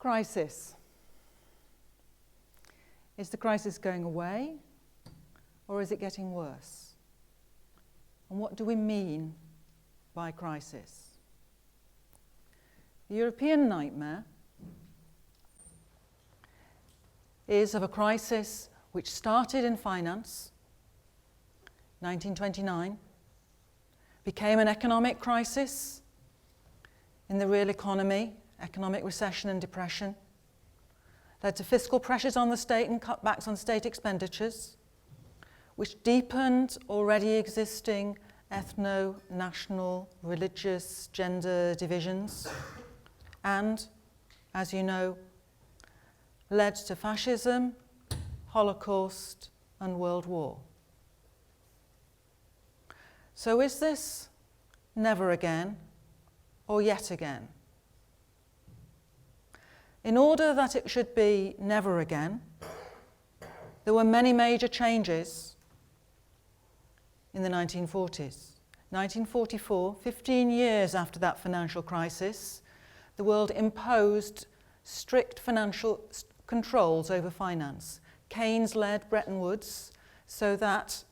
Crisis. Is the crisis going away, or is it getting worse? And what do we mean by crisis? The European nightmare is of a crisis which started in finance, 1929, became an economic crisis in the real economy, economic recession and depression, led to fiscal pressures on the state and cutbacks on state expenditures, which deepened already existing ethno, national, religious, gender divisions, and, as you know, led to fascism, Holocaust, and World War. So is this never again or yet again? In order that it should be never again, there were many major changes in the 1940s. 1944, 15 years after that financial crisis, the world imposed strict financial controls over finance. Keynes led Bretton Woods so that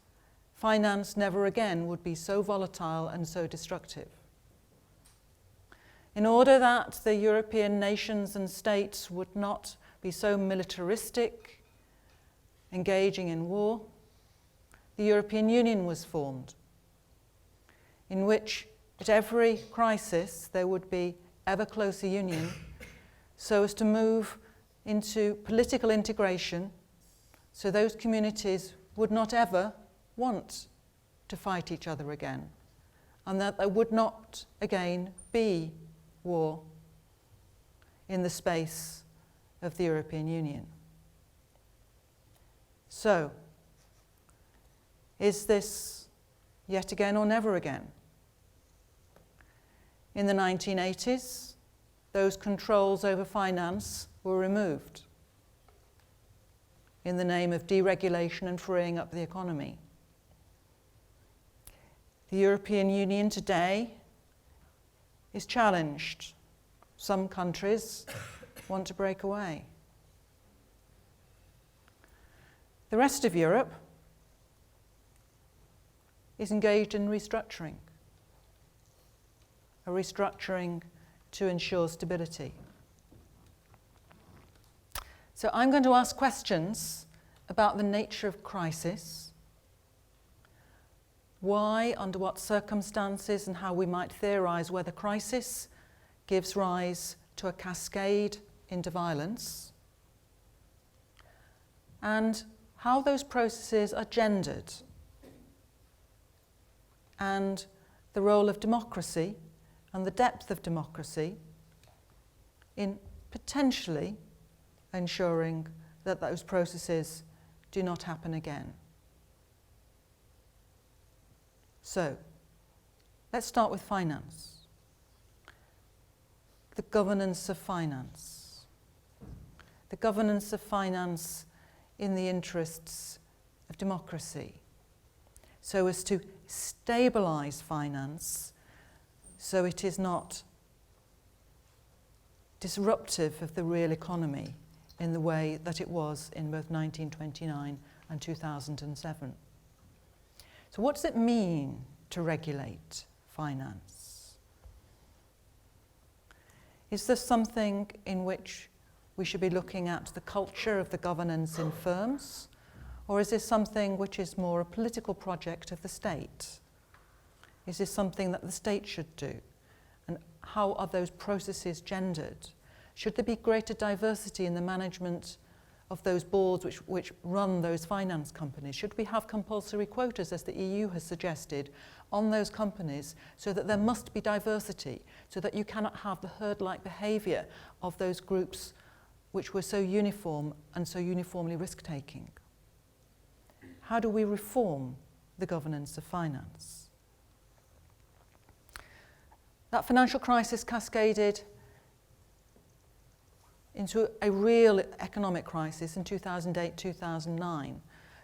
finance never again would be so volatile and so destructive. In order that the European nations and states would not be so militaristic, engaging in war, the European Union was formed, in which at every crisis there would be ever closer union so as to move into political integration, so those communities would not ever want to fight each other again, and that there would not again be war in the space of the European Union. So, is this yet again or never again? In the 1980s, those controls over finance were removed in the name of deregulation and freeing up the economy. The European Union today is challenged. Some countries want to break away. The rest of Europe is engaged in restructuring, a restructuring to ensure stability. So I'm going to ask questions about the nature of crisis, why, under what circumstances, and how we might theorize whether crisis gives rise to a cascade into violence, and how those processes are gendered, and the role of democracy and the depth of democracy in potentially ensuring that those processes do not happen again. So, let's start with finance. The governance of finance. The governance of finance in the interests of democracy, so as to stabilize finance so it is not disruptive of the real economy in the way that it was in both 1929 and 2007. So what does it mean to regulate finance? Is this something in which we should be looking at the culture of the governance in firms, or is this something which is more a political project of the state? Is this something that the state should do? And how are those processes gendered? Should there be greater diversity in the management of those boards which run those finance companies? Should we have compulsory quotas, as the EU has suggested, on those companies, so that there must be diversity, so that you cannot have the herd-like behaviour of those groups which were so uniform and so uniformly risk-taking? How do we reform the governance of finance? That financial crisis cascaded into a real economic crisis in 2008-2009.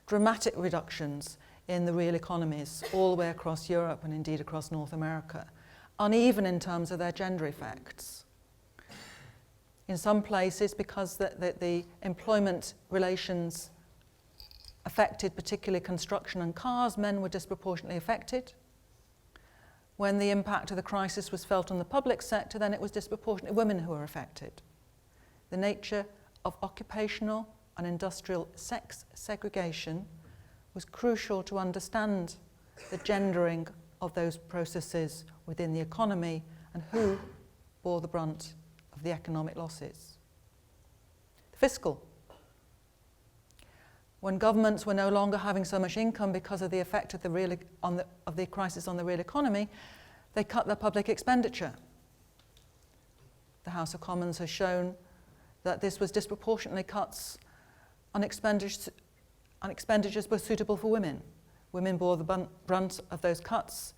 Dramatic reductions in the real economies all the way across Europe and indeed across North America, uneven in terms of their gender effects. In some places, because the employment relations affected particularly construction and cars, men were disproportionately affected. When the impact of the crisis was felt on the public sector, then it was disproportionately women who were affected. The nature of occupational and industrial sex segregation was crucial to understand the gendering of those processes within the economy and who bore the brunt of the economic losses. The fiscal. When governments were no longer having so much income because of the effect of the crisis on the real economy, they cut their public expenditure. The House of Commons has shown that this was disproportionately cuts on expenditures were suitable for women. Women bore the brunt of those cuts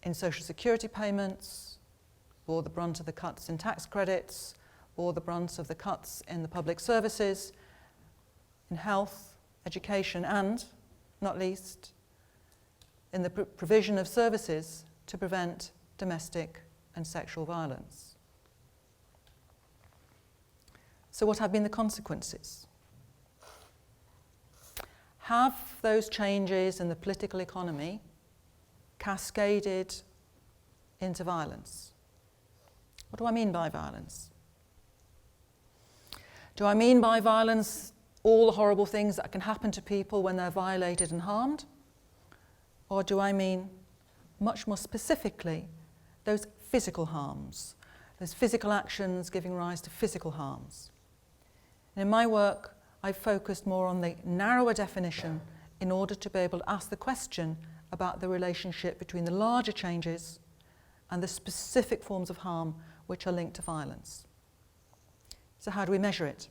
in social security payments, bore the brunt of the cuts in tax credits, bore the brunt of the cuts in the public services, in health, education, and, not least, in the provision of services to prevent domestic and sexual violence. So what have been the consequences? Have those changes in the political economy cascaded into violence? What do I mean by violence? Do I mean by violence all the horrible things that can happen to people when they're violated and harmed? Or do I mean, much more specifically, those physical harms, those physical actions giving rise to physical harms? And in my work, I've focused more on the narrower definition in order to be able to ask the question about the relationship between the larger changes and the specific forms of harm which are linked to violence. So how do we measure it?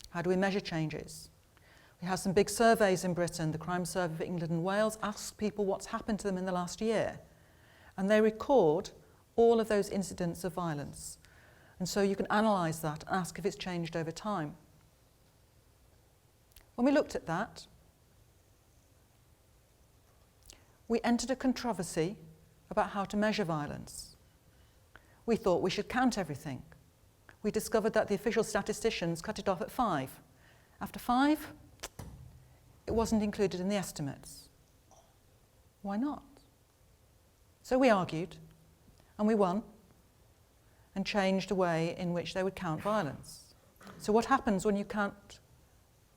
How do we measure changes? We have some big surveys in Britain. The Crime Survey for England and Wales asks people what's happened to them in the last year. And they record all of those incidents of violence. And so you can analyse that and ask if it's changed over time. When we looked at that, we entered a controversy about how to measure violence. We thought we should count everything. We discovered that the official statisticians cut it off at 5. After 5, it wasn't included in the estimates. Why not? So we argued, and we won, and changed a way in which they would count violence. So what happens when you count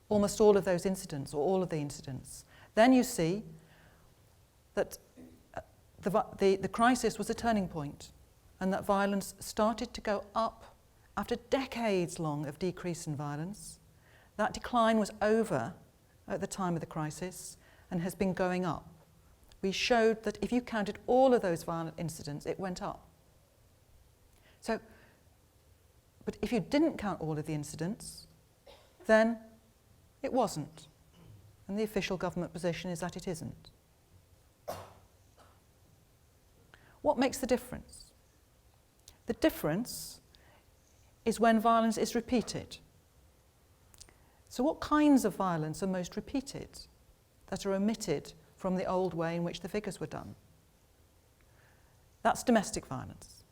almost all of those incidents, or all of the incidents? Then you see that the crisis was a turning point, and that violence started to go up after decades long of decrease in violence. That decline was over at the time of the crisis and has been going up. We showed that if you counted all of those violent incidents, it went up. So, but if you didn't count all of the incidents, then it wasn't. And the official government position is that it isn't. What makes the difference? The difference is when violence is repeated. So what kinds of violence are most repeated, that are omitted from the old way in which the figures were done? That's domestic violence.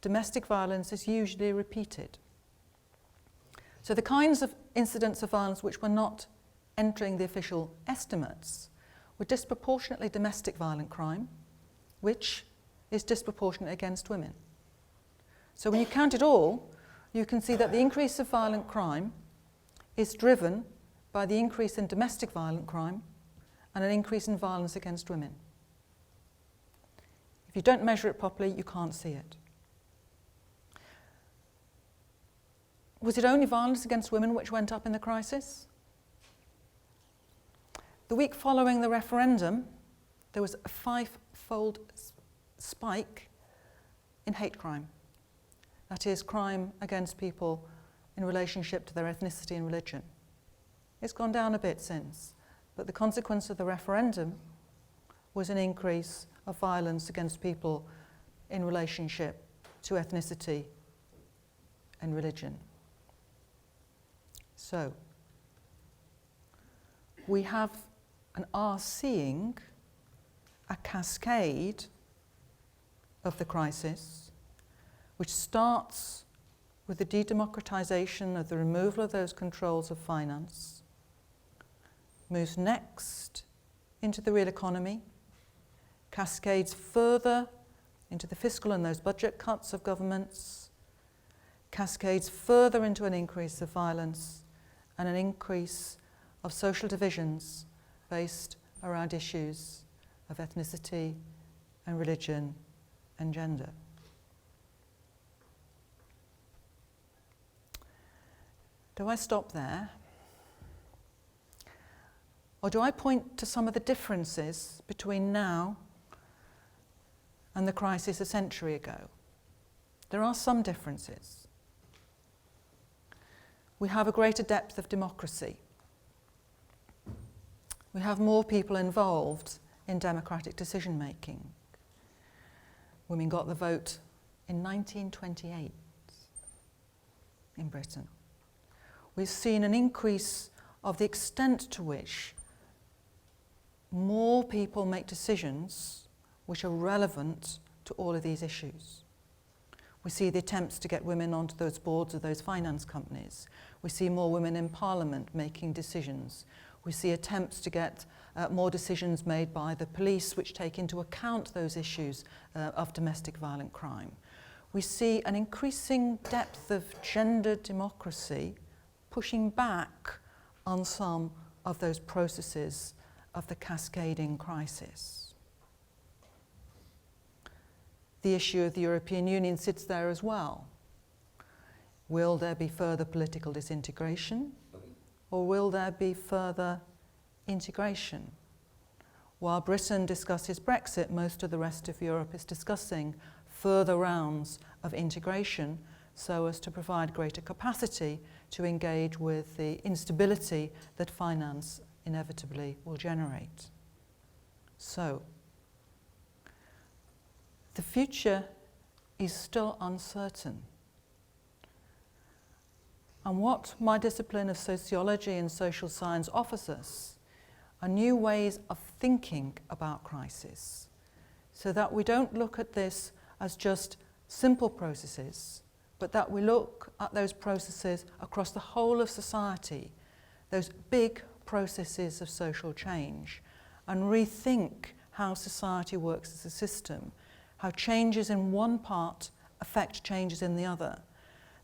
Domestic violence is usually repeated. So the kinds of incidents of violence which were not entering the official estimates were disproportionately domestic violent crime, which is disproportionate against women. So when you count it all, you can see that the increase of violent crime is driven by the increase in domestic violent crime and an increase in violence against women. If you don't measure it properly, you can't see it. Was it only violence against women which went up in the crisis? The week following the referendum, there was a 5-fold spike in hate crime. That is, crime against people in relationship to their ethnicity and religion. It's gone down a bit since, but the consequence of the referendum was an increase of violence against people in relationship to ethnicity and religion. So, we have and are seeing a cascade of the crisis which starts with the de-democratization of the removal of those controls of finance, moves next into the real economy, cascades further into the fiscal and those budget cuts of governments, cascades further into an increase of violence and an increase of social divisions based around issues of ethnicity and religion and gender. Do I stop there? Or do I point to some of the differences between now and the crisis a century ago? There are some differences. We have a greater depth of democracy. We have more people involved in democratic decision-making. Women got the vote in 1928 in Britain. We've seen an increase of the extent to which more people make decisions which are relevant to all of these issues. We see the attempts to get women onto those boards of those finance companies. We see more women in Parliament making decisions. We see attempts to get more decisions made by the police which take into account those issues of domestic violent crime. We see an increasing depth of gender democracy pushing back on some of those processes of the cascading crisis. The issue of the European Union sits there as well. Will there be further political disintegration, or will there be further integration? While Britain discusses Brexit, most of the rest of Europe is discussing further rounds of integration so as to provide greater capacity to engage with the instability that finance inevitably will generate. So, the future is still uncertain. And what my discipline of sociology and social science offers us are new ways of thinking about crisis, so that we don't look at this as just simple processes, but that we look at those processes across the whole of society, those big processes of social change, and rethink how society works as a system, how changes in one part affect changes in the other,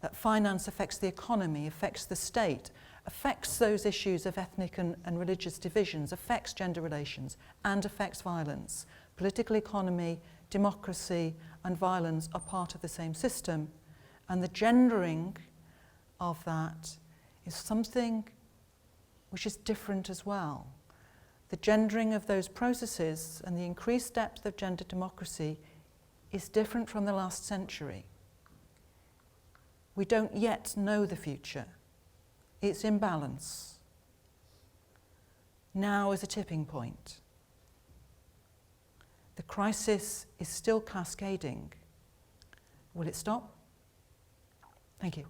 that finance affects the economy, affects the state, affects those issues of ethnic and religious divisions, affects gender relations, and affects violence. Political economy, democracy, and violence are part of the same system, and the gendering of that is something which is different as well. The gendering of those processes and the increased depth of gender democracy is different from the last century. We don't yet know the future. It's in balance. Now is a tipping point. The crisis is still cascading. Will it stop? Thank you.